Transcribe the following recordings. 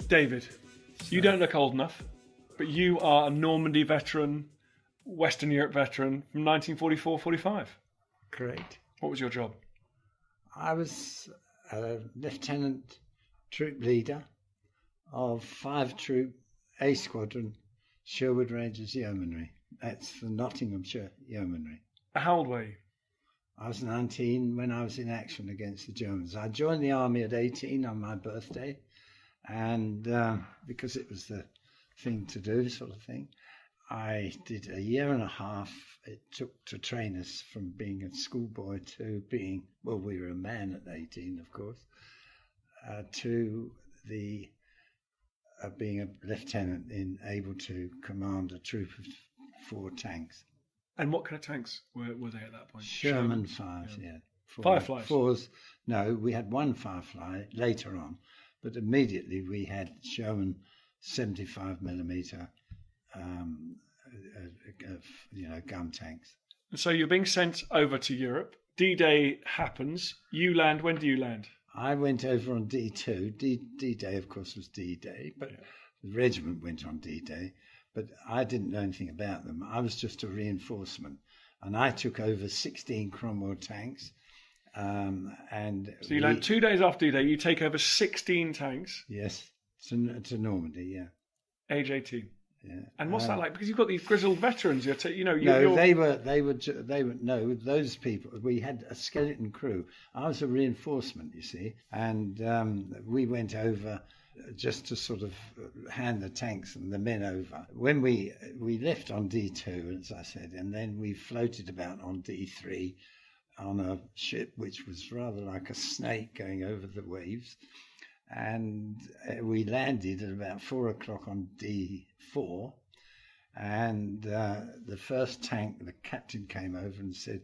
David, you don't look old enough, but you are a Normandy veteran, Western Europe veteran from 1944-45. Correct. What was your job? I was a lieutenant troop leader of 5 troop A Squadron Sherwood Rangers Yeomanry. That's the Nottinghamshire Yeomanry. How old were you? I was 19 when I was in action against the Germans. I joined the army at 18 on my birthday, and because it was the thing to do, sort of thing, I did a year and a half. It took to train us from being a schoolboy to being, well, we were a man at 18, of course, to the being a lieutenant in able to command a troop of 4 tanks. And what kind of tanks were they at that point? Sherman 5, yeah. Fireflies? 4s. No, we had one Firefly later on, but immediately we had Sherman 75mm gun tanks. So you're being sent over to Europe. D-Day happens. You land. When do you land? I went over on D2. D-Day, of course, was D-Day, but the regiment went on D-Day. But I didn't know anything about them. I was just a reinforcement. And I took over 16 Cromwell tanks. So you land 2 days after D-Day. You take over 16 tanks. Yes, to Normandy, yeah. Age 18. Yeah. And what's that like? Because you've got these grizzled veterans. Those people. We had a skeleton crew. I was a reinforcement, you see, and we went over just to sort of hand the tanks and the men over. When we left on D2, as I said, and then we floated about on D3 on a ship which was rather like a snake going over the waves. And we landed at about 4 o'clock on D4, and the first tank, the captain came over and said,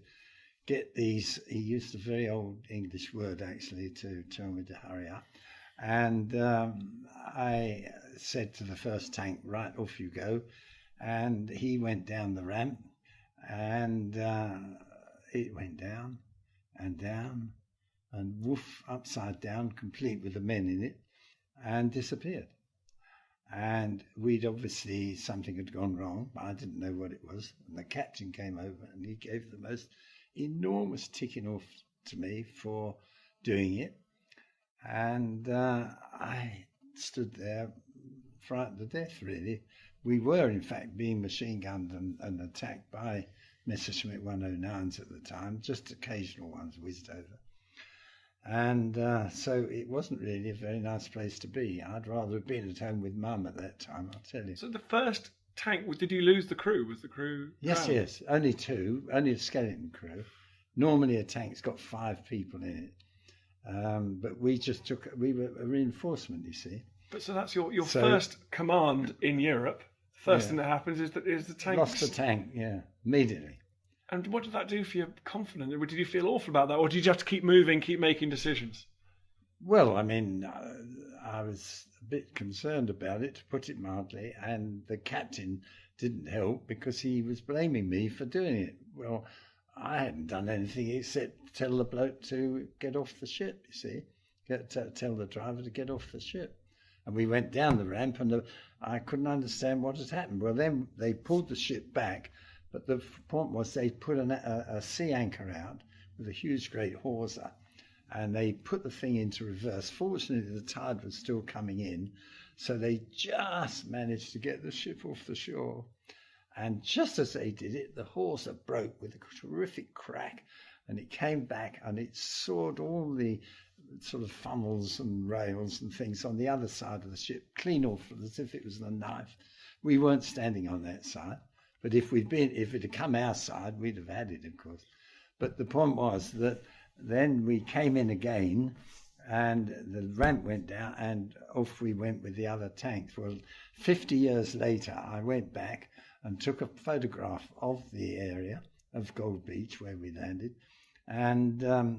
"Get these." He used a very old English word actually to tell me to hurry up, and I said to the first tank, "Right, off you go," and he went down the ramp, and it went down and down. And woof, upside down, complete with the men in it, and disappeared. And we'd obviously, something had gone wrong, but I didn't know what it was. And the captain came over and he gave the most enormous ticking off to me for doing it. And I stood there frightened to death, really. We were, in fact, being machine gunned and attacked by Messerschmitt 109s at the time, just occasional ones whizzed over. And so it wasn't really a very nice place to be. I'd rather have been at home with Mum at that time, I'll tell you. So the first tank, did you lose the crew? Was the crew Yes, drowned? yes. Only 2, only a skeleton crew. Normally a tank's got 5 people in it. But we were a reinforcement, you see. But so that's your first command in Europe. The first thing that happens is the tank. Lost the tank, yeah, immediately. And what did that do for your confidence? Did you feel awful about that, or did you have to keep moving, keep making decisions? Well, I mean, I was a bit concerned about it, to put it mildly, and the captain didn't help because he was blaming me for doing it. Well, I hadn't done anything except tell the bloke to get off the ship, you see, tell the driver to get off the ship. And we went down the ramp, and I couldn't understand what had happened. Well, then they pulled the ship back. But the point was they put a sea anchor out with a huge, great hawser, and they put the thing into reverse. Fortunately, the tide was still coming in, so they just managed to get the ship off the shore. And just as they did it, the hawser broke with a terrific crack, and it came back and it sawed all the sort of funnels and rails and things on the other side of the ship clean off as if it was a knife. We weren't standing on that side. But if it had come our side, we'd have had it, of course. But the point was that then we came in again, and the ramp went down, and off we went with the other tanks. Well, 50 years later, I went back and took a photograph of the area of Gold Beach where we landed, and the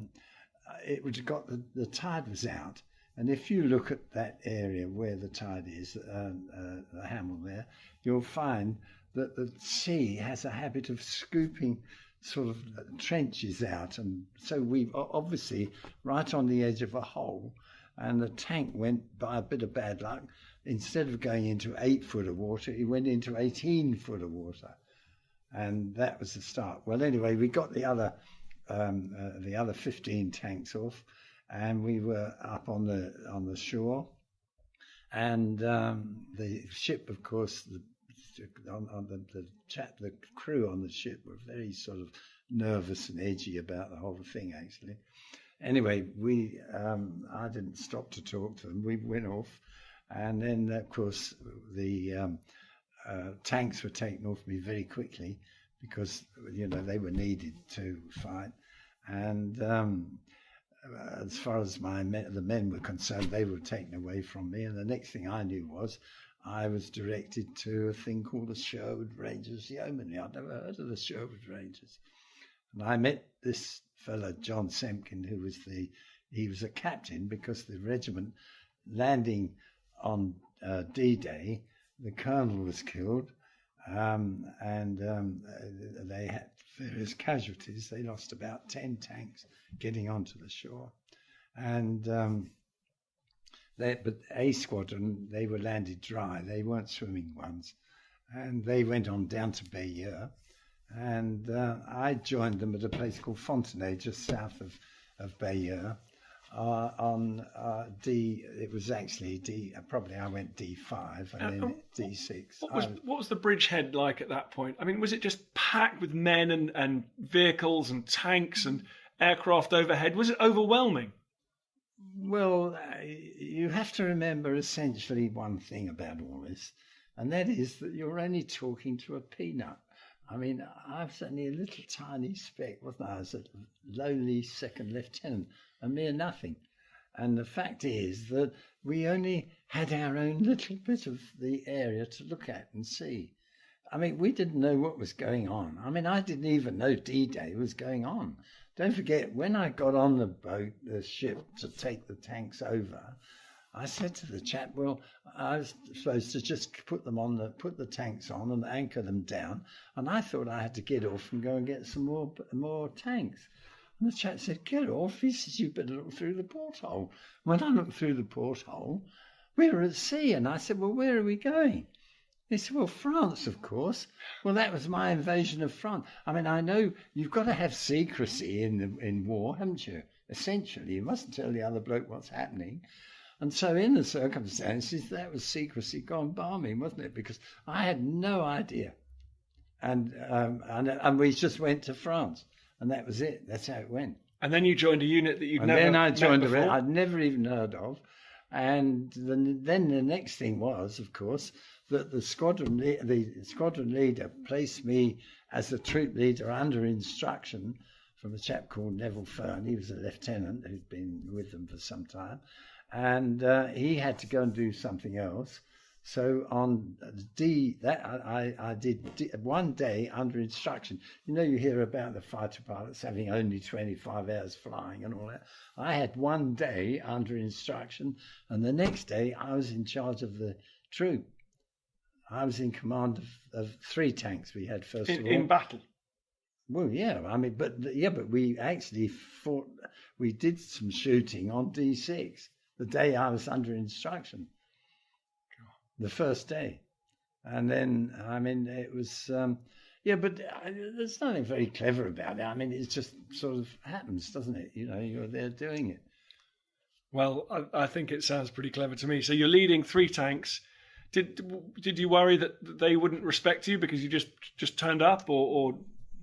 tide was out. And if you look at that area where the tide is, the Hamel there, you'll find that the sea has a habit of scooping sort of trenches out, and so we obviously right on the edge of a hole, and the tank went, by a bit of bad luck, instead of going into 8 foot of water, it went into 18 foot of water. And that was the start. Well, anyway, we got the other 15 tanks off, and we were up on the shore. And the ship, of course, the crew on the ship were very sort of nervous and edgy about the whole thing, actually. Anyway, I didn't stop to talk to them. We went off, and then, of course, the tanks were taken off me very quickly because, they were needed to fight. And as far as the men were concerned, they were taken away from me. And the next thing I knew was I was directed to a thing called the Sherwood Rangers Yeomanry. I'd never heard of the Sherwood Rangers. And I met this fellow, John Semkin, he was a captain because the regiment landing on D-Day, the colonel was killed, and they had various casualties. They lost about 10 tanks getting onto the shore. And but A Squadron, they were landed dry. They weren't swimming ones. And they went on down to Bayeux. And I joined them at a place called Fontenay, just south of Bayeux. On D, it was actually D, probably I went D5 and then D6. What was the bridgehead like at that point? I mean, was it just packed with men and vehicles and tanks and aircraft overhead? Was it overwhelming? Well, you have to remember essentially one thing about all this, and that is that you're only talking to a peanut. I mean, I was only a little tiny speck, wasn't I? I was a lowly second lieutenant, a mere nothing. And the fact is that we only had our own little bit of the area to look at and see. I mean, we didn't know what was going on. I mean, I didn't even know D-Day was going on. Don't forget, when I got on the ship to take the tanks over, I said to the chap, well, I was supposed to just put the tanks on and anchor them down, and I thought I had to get off and go and get some more tanks. And the chap said, get off. He says, you better look through the porthole. When I looked through the porthole, we were at sea, and I said, well, where are we going? He said, well, France, of course. Well, that was my invasion of France. I mean, I know you've got to have secrecy in war, haven't you? Essentially, you mustn't tell the other bloke what's happening. And so in the circumstances, that was secrecy gone balmy, wasn't it? Because I had no idea. And we just went to France. And that was it. That's how it went. And then you joined a unit that you'd never met before. And then I joined I'd never even heard of. And then the next thing was, of course, that the squadron leader placed me as the troop leader under instruction from a chap called Neville Fern. He was a lieutenant who'd been with them for some time. And he had to go and do something else. So on I did 1 day under instruction. You hear about the fighter pilots having only 25 hours flying and all that. I had 1 day under instruction, and the next day I was in charge of the troop. I was in command of 3 tanks we had first of all. In battle? Well, yeah. I mean, but we actually fought. We did some shooting on D6 the day I was under instruction. The first day. And then, I mean, it was, but there's nothing very clever about it. I mean, it just sort of happens, doesn't it? You're there doing it. Well, I think it sounds pretty clever to me. So you're leading 3 tanks. Did you worry that they wouldn't respect you because you just turned up or?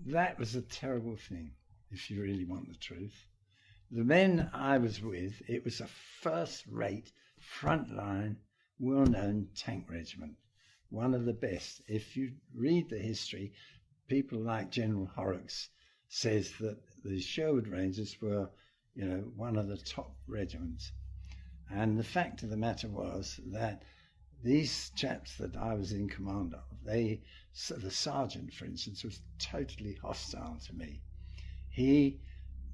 That was a terrible thing, if you really want the truth. The men I was with, it was a first-rate, frontline, well-known tank regiment, one of the best. If you read the history, people like General Horrocks says that the Sherwood Rangers were, one of the top regiments. And the fact of the matter was that these chaps that I was in command of, the sergeant, for instance, was totally hostile to me. He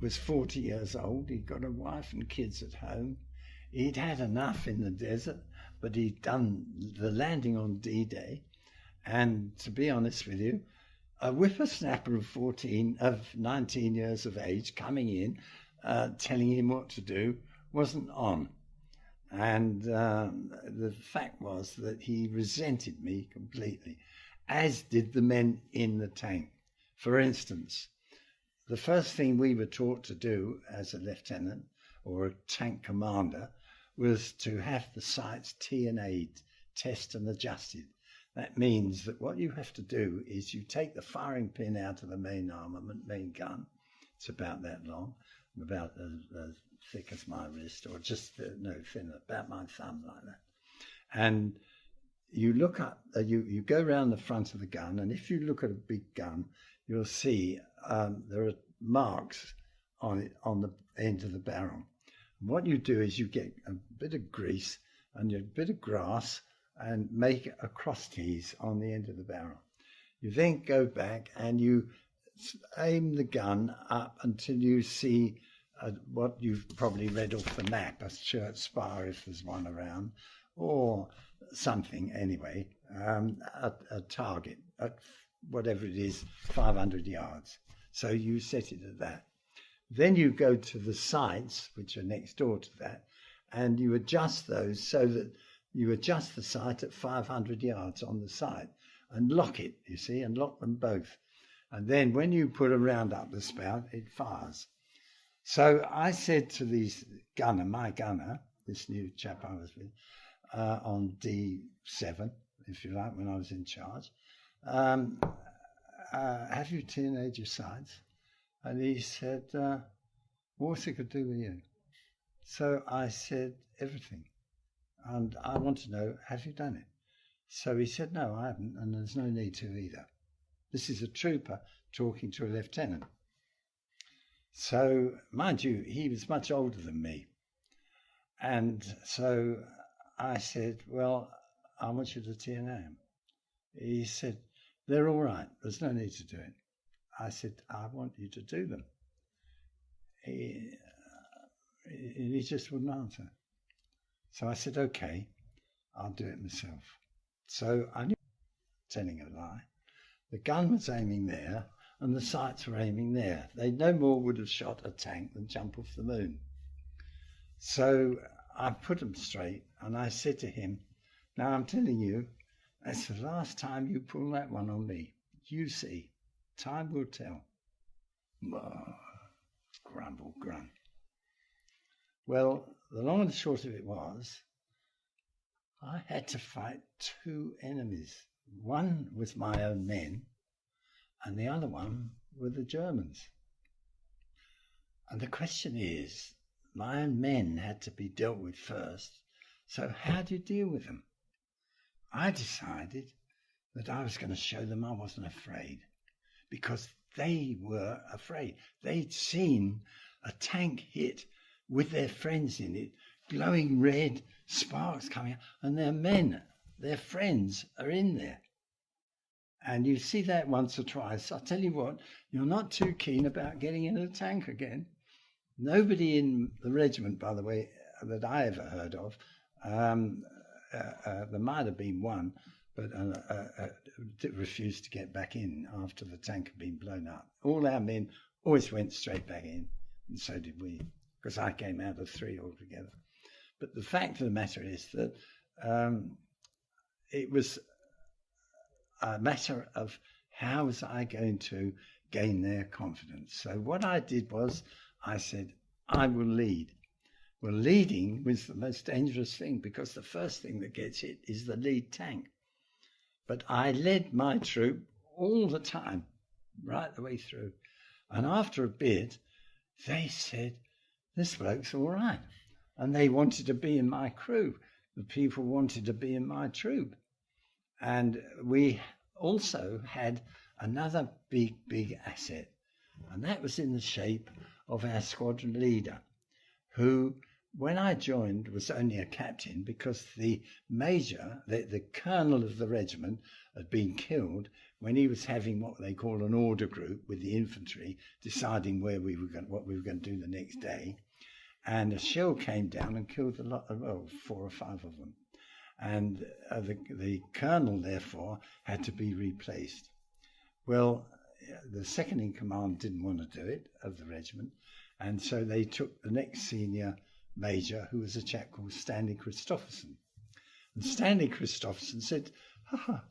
was 40 years old. He'd got a wife and kids at home. He'd had enough in the desert, but he'd done the landing on D-Day. And to be honest with you, a whippersnapper of 19 years of age coming in, telling him what to do, wasn't on. And the fact was that he resented me completely, as did the men in the tank. For instance, the first thing we were taught to do as a lieutenant or a tank commander was to have the sights T&A, test and adjusted. That means that what you have to do is you take the firing pin out of the main armament, main gun. It's about that long, about as thick as my wrist, or just no thinner, about my thumb, like that. And you look up, you go around the front of the gun, and if you look at a big gun, you'll see there are marks on it on the end of the barrel. And what you do is you get a bit of grease and a bit of grass and make a cross tees on the end of the barrel. You then go back and you aim the gun up until you see what you've probably read off the map, a shirt spar if there's one around, or something anyway, a target at whatever it is, 500 yards. So you set it at that. Then you go to the sights, which are next door to that, and you adjust those so that you adjust the sight at 500 yards on the sight and lock it, you see, and lock them both. And then when you put a round up the spout, it fires. So I said to my gunner, this new chap I was with, on D7, if you like, when I was in charge, have you teenaged your sights? And he said, what's it could do with you? So I said, everything. And I want to know, have you done it? So he said, no, I haven't, and there's no need to either. This is a trooper talking to a lieutenant. So, mind you, he was much older than me. And so I said, well, I want you to TNA him. He said, they're all right. There's no need to do it. I said, I want you to do them. He just wouldn't answer. So I said, okay, I'll do it myself. So I knew telling a lie. The gun was aiming there and the sights were aiming there. They no more would have shot a tank than jump off the moon. So I put them straight and I said to him, now I'm telling you, that's the last time you pull that one on me. You see, time will tell. Grumble, grunt. Well, the long and the short of it was, I had to fight two enemies. One was my own men, and the other one were the Germans. And the question is, my own men had to be dealt with first, so how do you deal with them? I decided that I was going to show them I wasn't afraid, because they were afraid. They'd seen a tank hit with their friends in it, glowing red, sparks coming out, and their men, their friends, are in there. And you see that once or twice. I'll tell you what, you're not too keen about getting in a tank again. Nobody in the regiment, by the way, that I ever heard of, there might have been one, but refused to get back in after the tank had been blown up. All our men always went straight back in, and so did we, because I came out of 3 altogether. But the fact of the matter is that it was a matter of how was I going to gain their confidence. So what I did was I said, I will lead. Well, leading was the most dangerous thing because the first thing that gets hit is the lead tank. But I led my troop all the time, right the way through. And after a bit, they said, this bloke's all right. And they wanted to be in my crew. The people wanted to be in my troop. And we also had another big asset. And that was in the shape of our squadron leader, who, when I joined, was only a captain because the major, the colonel of the regiment, had been killed when he was having what they call an order group with the infantry, deciding what we were going to do the next day. And a shell came down and killed a lot, 4 or 5 of them. And the colonel, therefore, had to be replaced. Well, the second in command didn't want to do it, of the regiment, and so they took the next senior major who was a chap called Stanley Christopherson. And Stanley Christopherson said,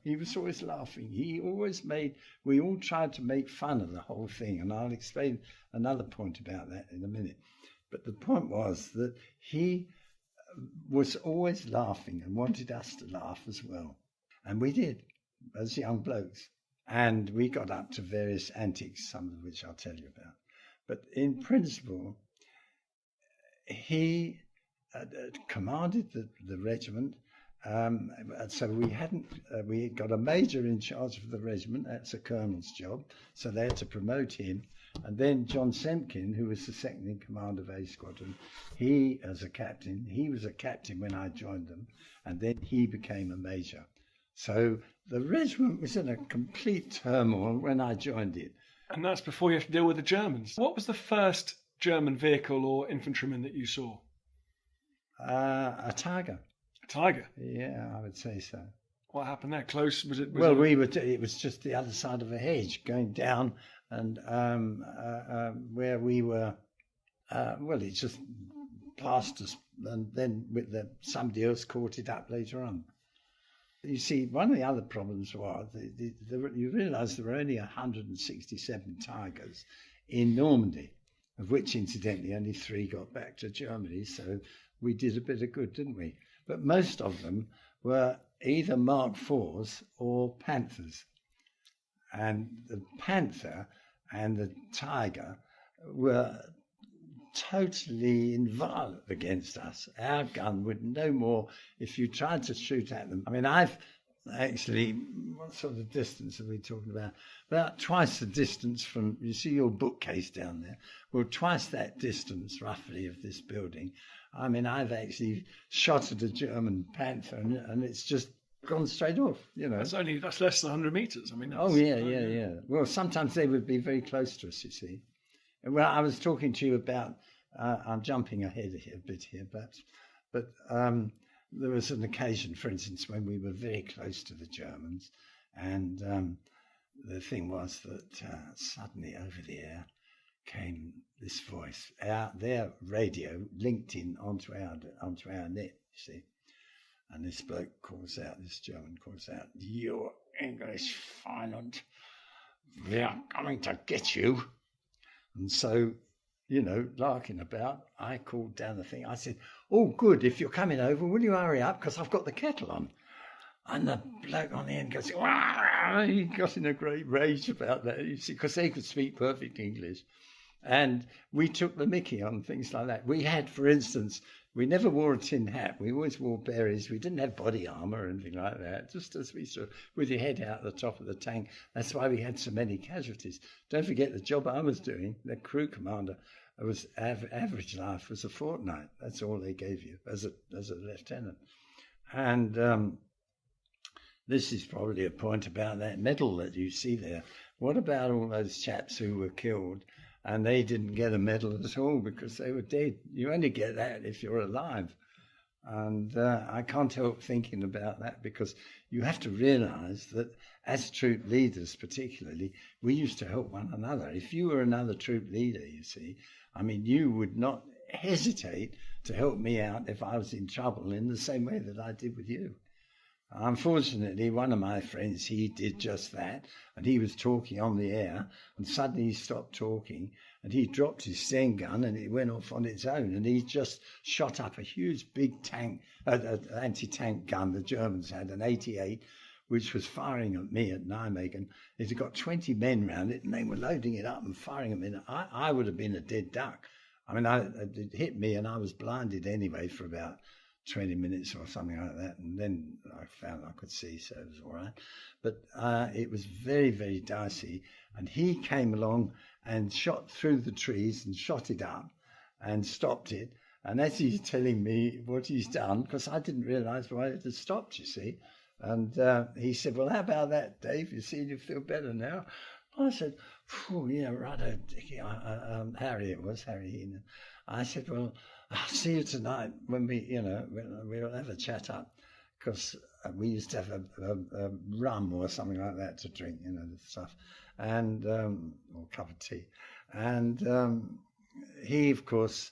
he was always laughing. We all tried to make fun of the whole thing. And I'll explain another point about that in a minute. But the point was that he was always laughing and wanted us to laugh as well. And we did, as young blokes. And we got up to various antics, some of which I'll tell you about. But in principle, he commanded the regiment. So we got a major in charge of the regiment. That's a colonel's job. So they had to promote him. And then John Semkin, who was the second in command of A Squadron, he was a captain when I joined them. And then he became a major. So the regiment was in a complete turmoil when I joined it. And that's before you have to deal with the Germans. What was the first German vehicle or infantryman that you saw? A Tiger. A Tiger? Yeah, I would say so. What happened there? Close? Was it? It was just the other side of a hedge going down, and where we were. It just passed us, and then somebody else caught it up later on. You see, one of the other problems was you realise there were only 167 Tigers in Normandy, of which, incidentally, only 3 got back to Germany. So we did a bit of good, didn't we? But most of them were either Mark IVs or Panthers. And the Panther and the Tiger were totally inviolate against us. Our gun would no more, if you tried to shoot at them. I mean, I've actually, what sort of distance are we talking about? About twice the distance from, you see your bookcase down there? Well, twice that distance, roughly, of this building. I mean, I've actually shot at a German Panther and it's just gone straight off, you know. That's less than 100 metres. I mean, yeah. Well, sometimes they would be very close to us, you see. Well, I was talking to you about, I'm jumping ahead a bit here, perhaps, but there was an occasion, for instance, when we were very close to the Germans, and the thing was that suddenly over the air came this voice. Their radio linked in onto our net, you see, and this German calls out, "You English Feind, we are coming to get you." And so, you know, larking about, I called down the thing. I said, "Oh, good, if you're coming over, will you hurry up? Because I've got the kettle on." And the bloke on the end goes, "Wah!" He got in a great rage about that, you see, because they could speak perfect English. And we took the mickey on things like that. We had, for instance, we never wore a tin hat. We always wore berets. We didn't have body armour or anything like that, just as we saw, with your head out the top of the tank. That's why we had so many casualties. Don't forget the job I was doing, the crew commander, was average life was a fortnight. That's all they gave you as a lieutenant. And this is probably a point about that medal that you see there. What about all those chaps who were killed and they didn't get a medal at all because they were dead? You only get that if you're alive. And I can't help thinking about that, because you have to realise that as troop leaders particularly, we used to help one another. If you were another troop leader, you see, I mean, you would not hesitate to help me out if I was in trouble in the same way that I did with you. Unfortunately, one of my friends, he did just that, and he was talking on the air, and suddenly he stopped talking, and he dropped his Sten gun, and it went off on its own, and he just shot up a huge big tank, anti-tank gun the Germans had, an 88, which was firing at me at Nijmegen. It had got 20 men round it, and they were loading it up and firing at me. I would have been a dead duck. I mean, it hit me, and I was blinded anyway for about 20 minutes or something like that, and then I found I could see, so it was all right. But it was very, very dicey, and he came along and shot through the trees and shot it up and stopped it. And as he's telling me what he's done, because I didn't realise why it had stopped, you see, and he said, "Well, how about that, Dave? You see, you feel better now?" I said, "Oh, yeah, righto, Dickie." Harry Heenan. I said, "Well, I'll see you tonight when we'll have a chat up," because we used to have a rum or something like that to drink, the stuff, and or a cup of tea. And he, of course,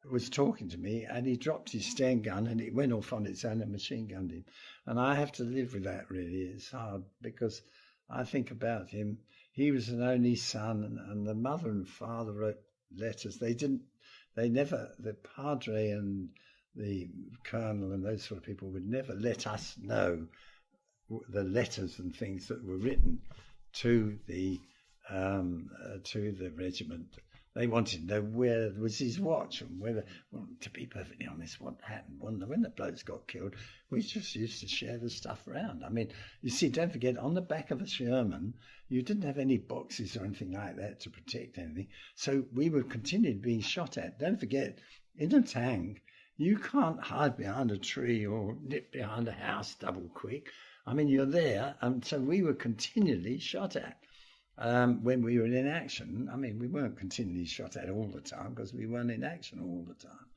was talking to me, and he dropped his Sten gun and it went off on its own and machine gunned him. And I have to live with that, really. It's hard because I think about him. He was an only son, and the mother and father wrote letters. The padre and the colonel and those sort of people would never let us know the letters and things that were written to the regiment. They wanted to know where was his watch and whether. Well, to be perfectly honest, what happened when the blokes got killed, we just used to share the stuff around. I mean, you see, don't forget, on the back of a Sherman, you didn't have any boxes or anything like that to protect anything. So we were continued being shot at. Don't forget, in a tank, you can't hide behind a tree or nip behind a house double quick. I mean, you're there, and so we were continually shot at. When we were in action, I mean, we weren't continually shot at all the time because we weren't in action all the time.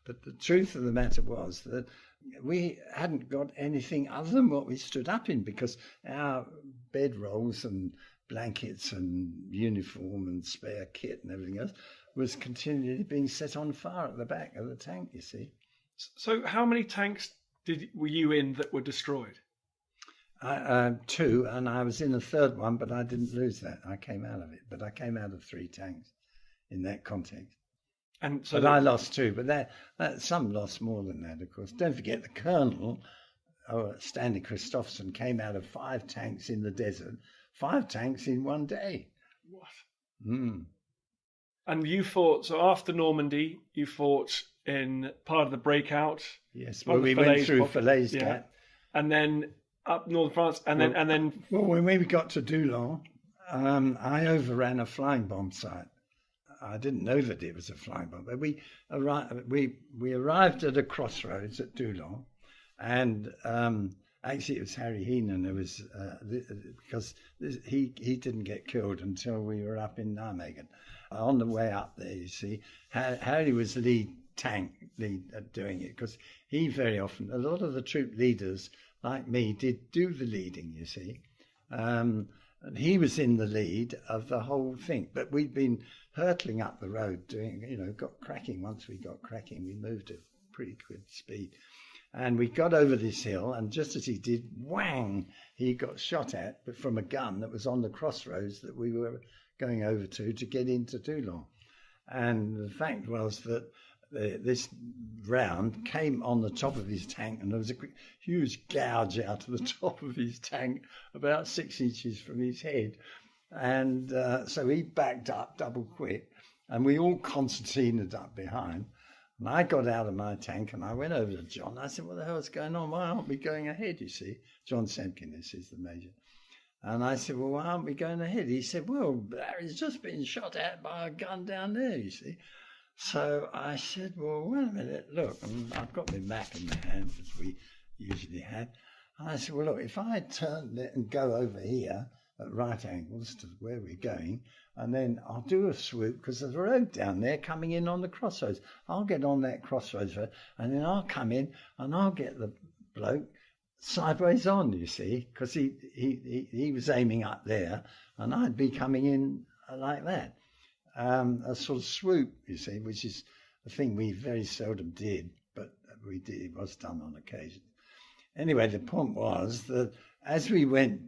But the truth of the matter was that we hadn't got anything other than what we stood up in, because our bedrolls and blankets and uniform and spare kit and everything else was continually being set on fire at the back of the tank, you see. So how many tanks were you in that were destroyed? Two, and I was in the third one, but I didn't lose that. I came out of it, but I came out of 3 tanks in that context. And so, but I lost 2. But that some lost more than that, of course. Don't forget the colonel, Stanley Christopherson, came out of 5 tanks in the desert, 5 tanks in one day. What? Mm. And you fought. So after Normandy, you fought in part of the breakout. Yes. Well, we went through Falaise Gap, and then up northern France, and then. Well, when we got to Doullens, I overran a flying bomb site. I didn't know that it was a flying bomb, but we arrived at a crossroads at Doullens, and actually it was Harry Heenan who was because he didn't get killed until we were up in Nijmegen. On the way up there, you see, Harry was lead doing it, because he very often, a lot of the troop leaders like me did do the leading, you see. And he was in the lead of the whole thing. But we'd been hurtling up the road got cracking. Once we got cracking, we moved at pretty good speed. And we got over this hill, and just as he did, whang, he got shot at, but from a gun that was on the crossroads that we were going over to get into Doullens. And the fact was that this round came on the top of his tank, and there was a huge gouge out of the top of his tank about 6 inches from his head. And so he backed up double quick, and we all concertinaed up behind. And I got out of my tank and I went over to John. I said, what the hell's going on? Why aren't we going ahead, you see? John Semkin, this is the major. And I said, well, why aren't we going ahead? He said, well, Larry's just been shot at by a gun down there, you see. So I said, well, wait a minute, look, and I've got my map in my hand, as we usually have. And I said, well, look, if I turn it and go over here at right angles to where we're going, and then I'll do a swoop, because there's a road down there coming in on the crossroads. I'll get on that crossroads road, and then I'll come in and I'll get the bloke sideways on, you see, because he was aiming up there, and I'd be coming in like that. A sort of swoop, you see, which is a thing we very seldom did, but we did. It was done on occasion. Anyway, the point was that as we went,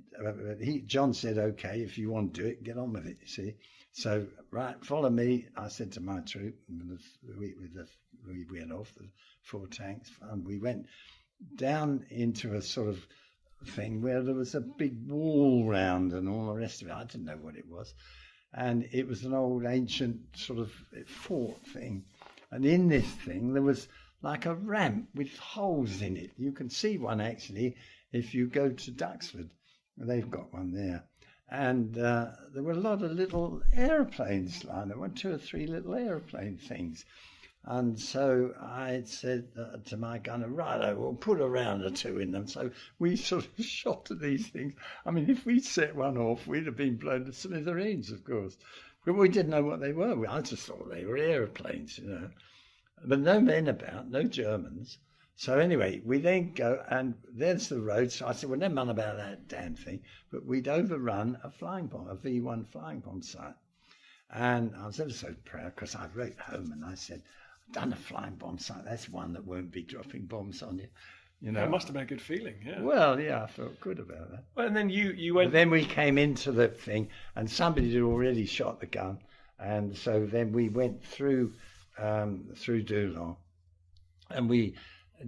John said, okay, if you want to do it, get on with it, you see. So, right, follow me, I said to my troop, and we went off the 4 tanks, and we went down into a sort of thing where there was a big wall round and all the rest of it. I didn't know what it was. And it was an old ancient sort of fort thing. And in this thing, there was like a ramp with holes in it. You can see one actually if you go to Duxford. They've got one there. And there were a lot of little aeroplanes lying there. 2 or 3 little aeroplane things. And so I said to my gunner, righto, we'll put a round or 2 in them. So we sort of shot at these things. I mean, if we'd set one off, we'd have been blown to smithereens, of course. But we didn't know what they were. I just thought they were aeroplanes, you know. But no men about, no Germans. So anyway, we then go, and there's the road. So I said, well, never mind about that damn thing. But we'd overrun a flying bomb, a V1 flying bomb site. And I was ever so proud, because I wrote home and I said, done a flying bomb sight. That's one that won't be dropping bombs on you. You That know. must have been a good feeling, yeah. Well, yeah, I felt good about that. Well, and then you But went. then we came into the thing, and somebody had already shot the gun, and so then we went through Doullens, and we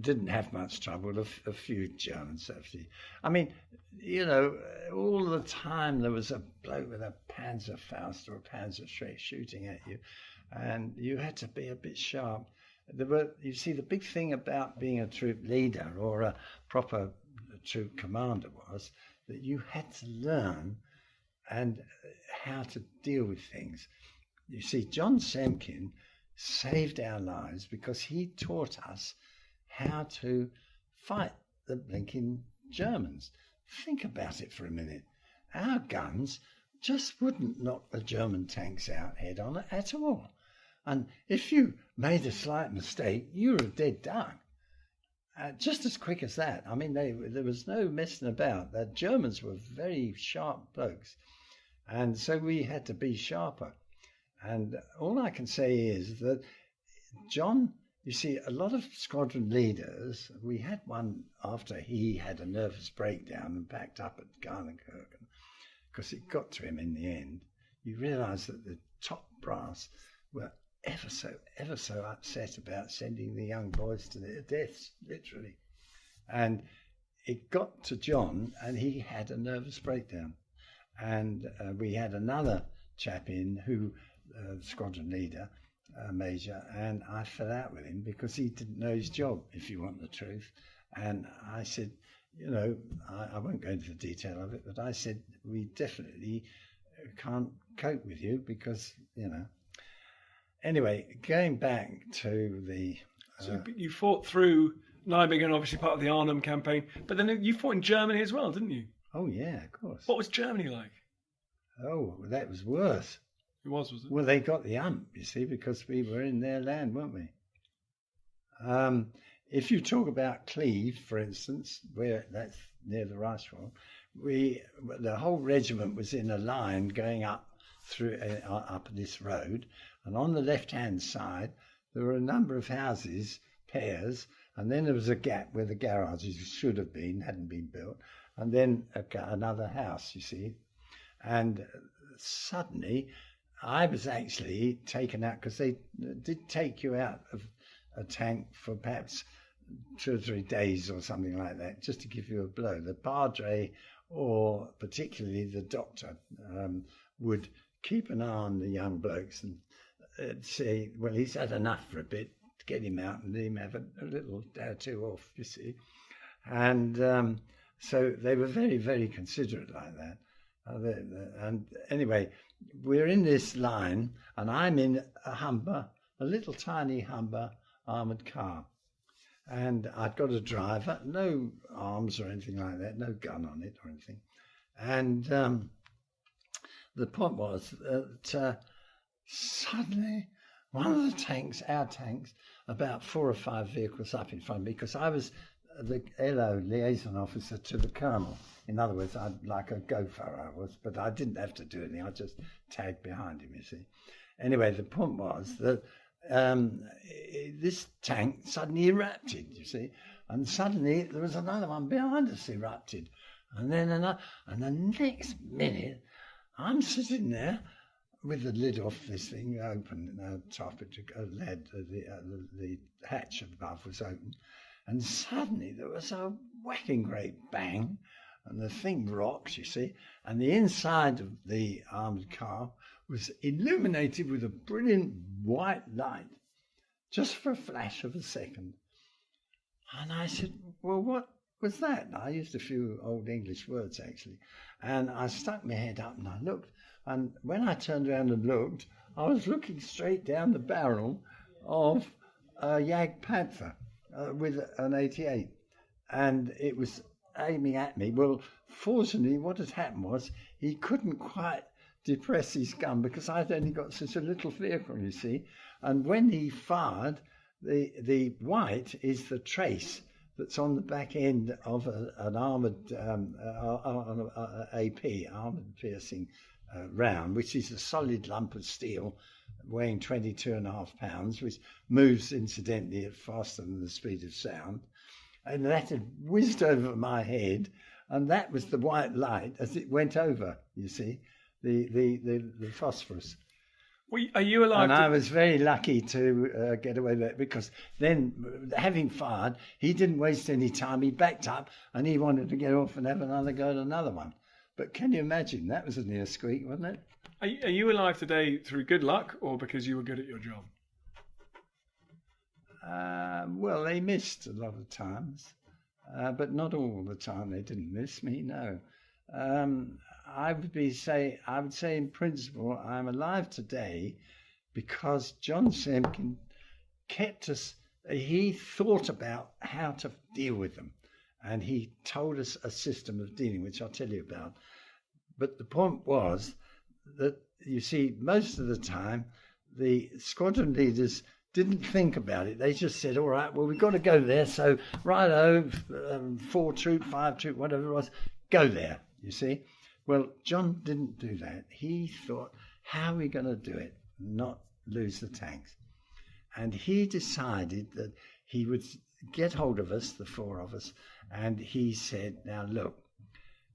didn't have much trouble. A few Germans actually. I mean, you know, all the time there was a bloke with a Panzerfaust or a Panzerschreck shooting at you, and you had to be a bit sharp. You see, the big thing about being a troop leader or a proper troop commander was that you had to learn and how to deal with things. You see, John Semkin saved our lives because he taught us how to fight the blinking Germans. Think about it for a minute. Our guns just wouldn't knock the German tanks out head on at all. And if you made a slight mistake, you were dead duck. Just as quick as that. I mean, there was no messing about. The Germans were very sharp blokes. And so we had to be sharper. And all I can say is that John, you see, a lot of squadron leaders, we had one after he had a nervous breakdown and packed up at Gardenkirchen, because it got to him in the end. You realise that the top brass were ever so upset about sending the young boys to their deaths, literally. And it got to John, and he had a nervous breakdown. And we had another chap in who, squadron leader, major, and I fell out with him because he didn't know his job, if you want the truth. And I said, you know, I won't go into the detail of it, but I said, we definitely can't cope with you because, you know. Anyway, going back to the... So you fought through Nijmegen, obviously part of the Arnhem campaign, but then you fought in Germany as well, didn't you? Oh, yeah, of course. What was Germany like? Oh, that was worse. It was it? Well, they got the ump, you see, because we were in their land, weren't we? If you talk about Cleve, for instance, where that's near the Reichswall, the whole regiment was in a line going up through up this road, and on the left-hand side there were a number of houses, pairs, and then there was a gap where the garages should have been, hadn't been built, and then another house, you see. And suddenly I was actually taken out because they did take you out of a tank for perhaps 2 or 3 days or something like that, just to give you a blow. The padre, or particularly the doctor, would keep an eye on the young blokes and say, well, he's had enough for a bit, to get him out and let him have a little day or two off, you see. And so they were very, very considerate like that. And anyway, we're in this line, and I'm in a little tiny Humber armoured car. And I'd got a driver, no arms or anything like that, no gun on it or anything. And the point was that suddenly one of the tanks, our tanks, about 4 or 5 vehicles up in front of me, because I was the LO, liaison officer to the colonel. In other words, I'd like a gopher I was, but I didn't have to do anything. I just tagged behind him, you see. Anyway, the point was that this tank suddenly erupted, you see, and suddenly there was another one behind us erupted, and then another, and the next minute I'm sitting there with the lid off this thing open, top, the hatch above was open, and suddenly there was a whacking great bang, and the thing rocked, you see, and the inside of the armoured car was illuminated with a brilliant white light, just for a flash of a second. And I said, well, what was that? And I used a few old English words, actually. And I stuck my head up and I looked. And when I turned around and looked, I was looking straight down the barrel of a Jag Panther with an 88. And it was aiming at me. Well, fortunately, what had happened was he couldn't quite depress his gun because I'd only got such a little vehicle, you see. And when he fired, the white is the trace that's on the back end of an armoured AP, armoured piercing round, which is a solid lump of steel weighing 22.5 pounds, which moves incidentally at faster than the speed of sound. And that had whizzed over my head, and that was the white light as it went over, you see, the phosphorus. Are you alive? And I was very lucky to get away with it, because then, having fired, he didn't waste any time. He backed up and he wanted to get off and have another go at another one. But can you imagine? That was a near squeak, wasn't it? Are you alive today through good luck or because you were good at your job? Well, they missed a lot of times, but not all the time. They didn't miss me, no. I would say in principle, I'm alive today because John Semkin kept us. He thought about how to deal with them, and he told us a system of dealing, which I'll tell you about. But the point was that, you see, most of the time, the squadron leaders didn't think about it. They just said, all right, well, we've got to go there. So, righto, 4 troop, 5 troop, whatever it was, go there, you see. Well, John didn't do that. He thought, how are we going to do it? Not lose the tanks. And he decided that he would get hold of us, the 4 of us, and he said, now look,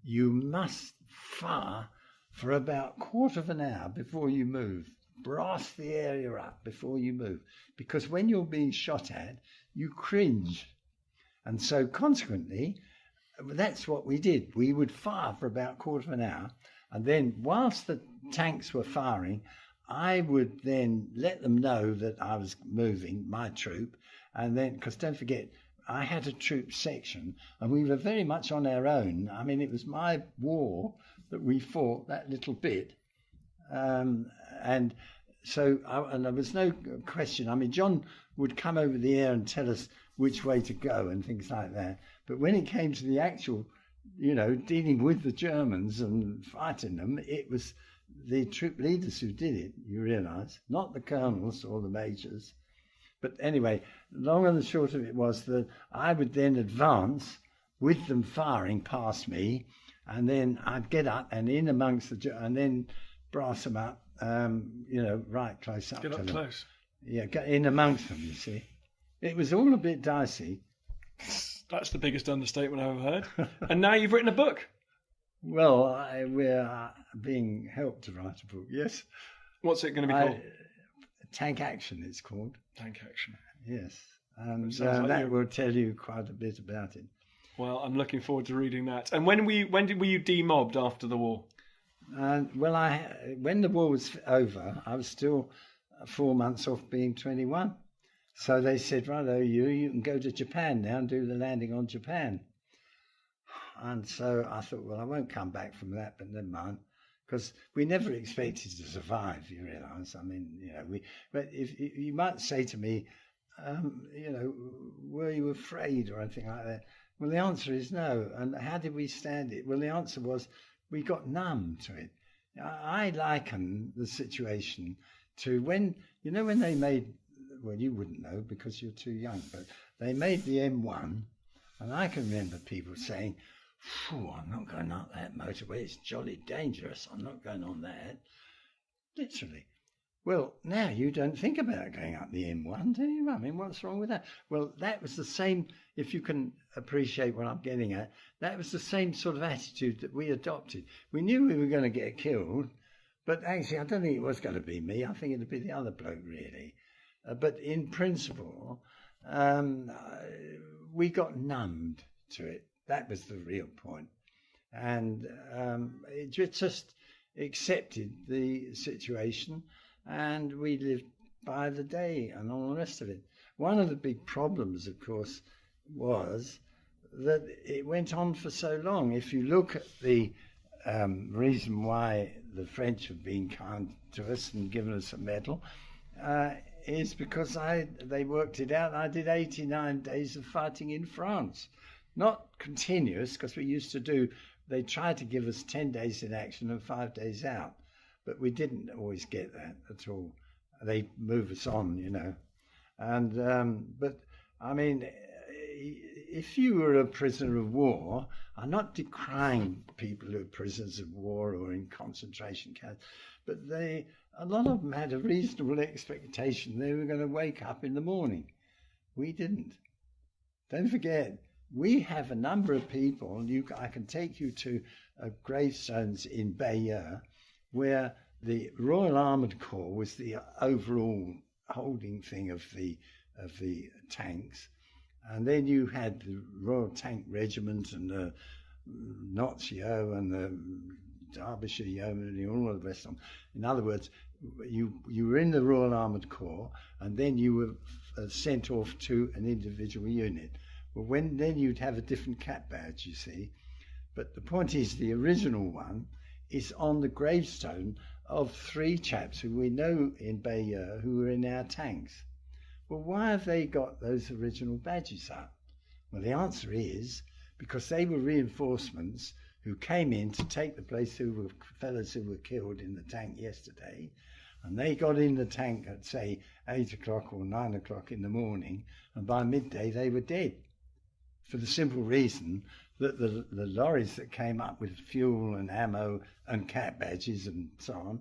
you must fire for about a quarter of an hour before you move. Brass the area up before you move. Because when you're being shot at, you cringe. And so consequently, that's what we did. We would fire for about a quarter of an hour. And then whilst the tanks were firing, I would then let them know that I was moving, my troop. And then, because don't forget, I had a troop section and we were very much on our own. I mean, it was my war that we fought, that little bit. And there was no question. I mean, John would come over the air and tell us which way to go and things like that. But when it came to the actual, dealing with the Germans and fighting them, it was the troop leaders who did it, you realise, not the colonels or the majors. But anyway, long and the short of it was that I would then advance with them firing past me, and then I'd get up and in amongst and then brass them up, right close up to them. Get up close. Yeah, get in amongst them, you see. It was all a bit dicey. That's the biggest understatement I've ever heard. And now you've written a book. Well, we're being helped to write a book, yes. What's it going to be called? Tank Action, it's called. Tank Action. Yes. And like that will tell you quite a bit about it. Well, I'm looking forward to reading that. And when were you demobbed after the war? When the war was over, I was still 4 months off being 21. So they said, righto, you can go to Japan now and do the landing on Japan. And so I thought, well, I won't come back from that, but never mind. Because we never expected to survive, you realise. I mean, but if you might say to me, were you afraid or anything like that? Well, the answer is no. And how did we stand it? Well, the answer was we got numb to it. I liken the situation to when they made, well, you wouldn't know because you're too young, but they made the M1, and I can remember people saying, I'm not going up that motorway, it's jolly dangerous, I'm not going on that. Literally. Well, now you don't think about going up the M1, do you? I mean, what's wrong with that? Well, that was the same, if you can appreciate what I'm getting at, that was the same sort of attitude that we adopted. We knew we were going to get killed, but actually I don't think it was going to be me. I think it'd be the other bloke, really. But in principle, we got numbed to it. That was the real point. And it just accepted the situation, and we lived by the day and all the rest of it. One of the big problems, of course, was that it went on for so long. If you look at the reason why the French have been kind to us and given us a medal, is because they worked it out. I did 89 days of fighting in France. Not continuous, because we used to do, they tried to give us 10 days in action and 5 days out. But we didn't always get that at all. They move us on, And, but, I mean, if you were a prisoner of war, I'm not decrying people who are prisoners of war or in concentration camps, but a lot of them had a reasonable expectation they were going to wake up in the morning. We didn't. Don't forget, we have a number of people. I can take you to gravestones in Bayeux, where the Royal Armoured Corps was the overall holding thing of the tanks, and then you had the Royal Tank Regiment and the Notts Yeoman and the Derbyshire Yeoman and all of the rest of them. In other words, you were in the Royal Armoured Corps, and then you were sent off to an individual unit. Well, then you'd have a different cap badge, you see. But the point is, the original one is on the gravestone of 3 chaps who we know in Bayeux who were in our tanks. Well, why have they got those original badges up? Well, the answer is because they were reinforcements who came in to take the place of the fellas who were killed in the tank yesterday, and they got in the tank at, say, 8 o'clock or 9 o'clock in the morning, and by midday they were dead, for the simple reason that the lorries that came up with fuel and ammo and cap badges and so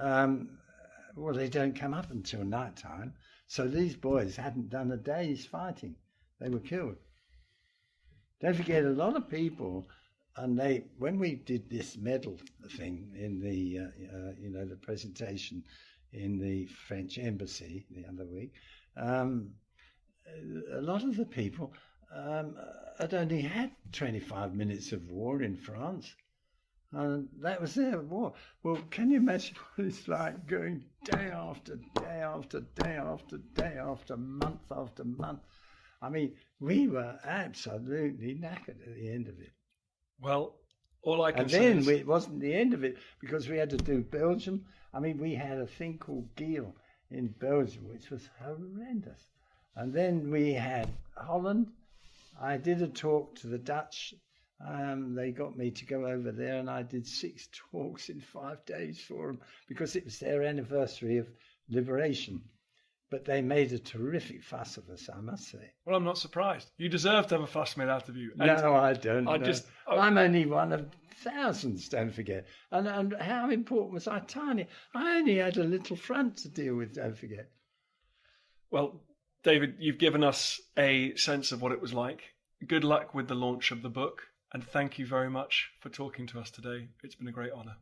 on, well, they don't come up until night time. So these boys hadn't done a day's fighting. They were killed. Don't forget, a lot of people, and when we did this medal thing in the, the presentation in the French embassy the other week, a lot of the people had only had 25 minutes of war in France. And that was their war. Well, can you imagine what it's like going day after day after day after day after month after month? I mean, we were absolutely knackered at the end of it. Well, all I can say is... And then it wasn't the end of it, because we had to do Belgium. I mean, we had a thing called Giel in Belgium, which was horrendous. And then we had Holland. I did a talk to the Dutch. They got me to go over there, and I did 6 talks in 5 days for them because it was their anniversary of liberation. But they made a terrific fuss of us, I must say. Well, I'm not surprised. You deserve to have a fuss made out of you. And no, I don't. I'm only one of thousands, don't forget. And how important was I? Tiny. I only had a little front to deal with, don't forget. Well, David, you've given us a sense of what it was like. Good luck with the launch of the book. And thank you very much for talking to us today. It's been a great honour.